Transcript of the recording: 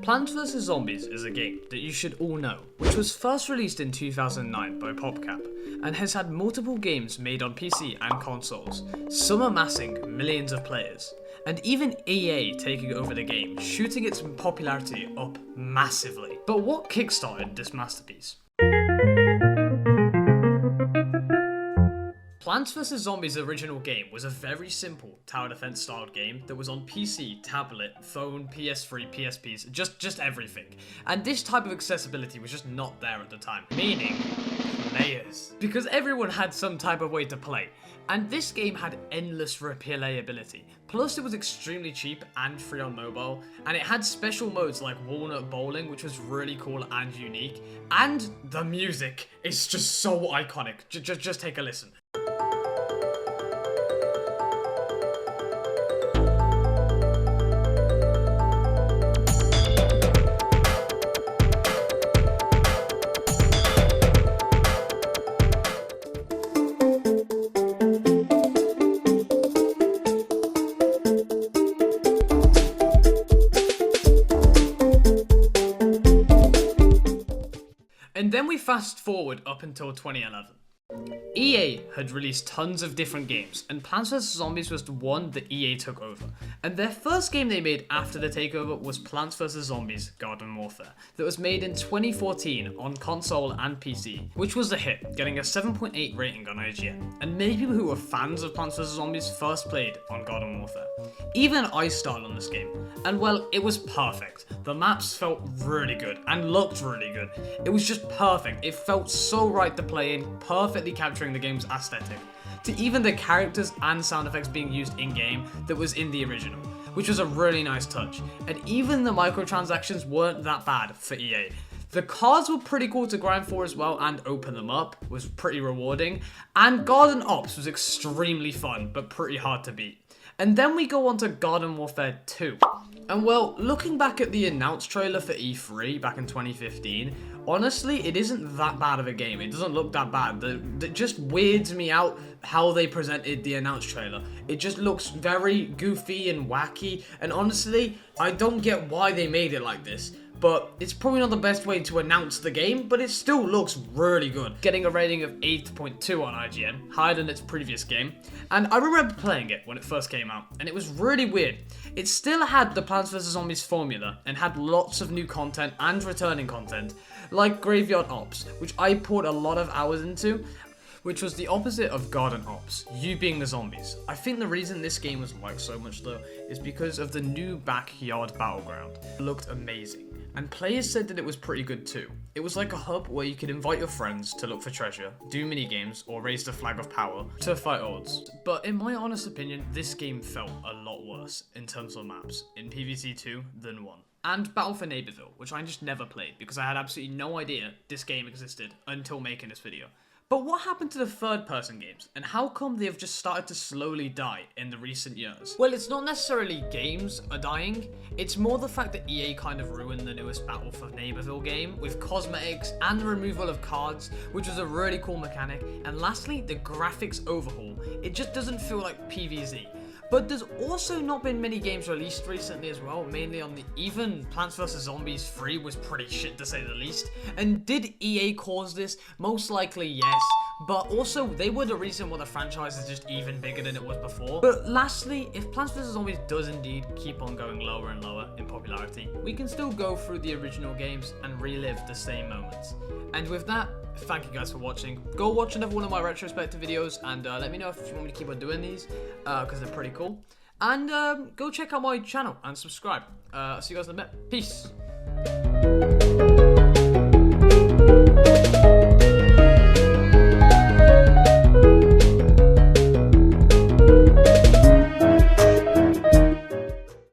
Plants vs Zombies is a game that you should all know, which was first released in 2009 by PopCap, and has had multiple games made on PC and consoles, some amassing millions of players, and even EA taking over the game, shooting its popularity up massively. But what kickstarted this masterpiece? Plants vs Zombies' original game was a very simple tower defense styled game that was on PC, tablet, phone, PS3, PSPs, just everything. And this type of accessibility was just not there at the time, meaning players. Because everyone had some type of way to play, and this game had endless replayability. Plus it was extremely cheap and free on mobile, and it had special modes like Walnut Bowling, which was really cool and unique, and the music is just so iconic. Just take a listen. And then we fast forward up until 2011. EA had released tons of different games, and Plants vs Zombies was the one that EA took over. And their first game they made after the takeover was Plants vs Zombies Garden Warfare, that was made in 2014 on console and PC, which was a hit, getting a 7.8 rating on IGN. And many people who were fans of Plants vs Zombies first played on Garden Warfare. Even I started on this game, and well, it was perfect. The maps felt really good and looked really good. It was just perfect. It felt so right to play in, perfectly capturing the game's aesthetic, to even the characters and sound effects being used in-game that was in the original, which was a really nice touch. And even the microtransactions weren't that bad for EA. The cards were pretty cool to grind for as well, and open them up was pretty rewarding, and Garden Ops was extremely fun but pretty hard to beat. And then we go on to Garden Warfare 2. And well, looking back at the announced trailer for E3 back in 2015, honestly, it isn't that bad of a game. It doesn't look that bad. That just weirds me out how they presented the announced trailer. It just looks very goofy and wacky, and honestly, I don't get why they made it like this. But it's probably not the best way to announce the game, but it still looks really good. Getting a rating of 8.2 on IGN, higher than its previous game. And I remember playing it when it first came out, and it was really weird. It still had the Plants vs Zombies formula, and had lots of new content and returning content, like Graveyard Ops, which I poured a lot of hours into, which was the opposite of Garden Ops, you being the zombies. I think the reason this game was liked so much though, is because of the new backyard battleground. It looked amazing, and players said that it was pretty good too. It was like a hub where you could invite your friends to look for treasure, do mini games, or raise the flag of power to fight odds. But in my honest opinion, this game felt a lot worse in terms of maps in PvZ 2 than 1. And Battle for Neighborville, which I just never played because I had absolutely no idea this game existed until making this video. But what happened to the third-person games, and how come they have just started to slowly die in the recent years? Well, it's not necessarily games are dying, it's more the fact that EA kind of ruined the newest Battle for Neighborville game with cosmetics and the removal of cards, which was a really cool mechanic, and lastly, the graphics overhaul. It just doesn't feel like PvZ. But there's also not been many games released recently as well, mainly on even Plants vs Zombies 3 was pretty shit to say the least. And did EA cause this? Most likely yes, but also they were the reason why the franchise is just even bigger than it was before. But lastly, if Plants vs Zombies does indeed keep on going lower and lower in popularity, we can still go through the original games and relive the same moments. And with that, thank you guys for watching. Go watch another one of my retrospective videos, and let me know if you want me to keep on doing these, because they're pretty cool. And go check out my channel and subscribe. I'll see you guys in a bit. Peace.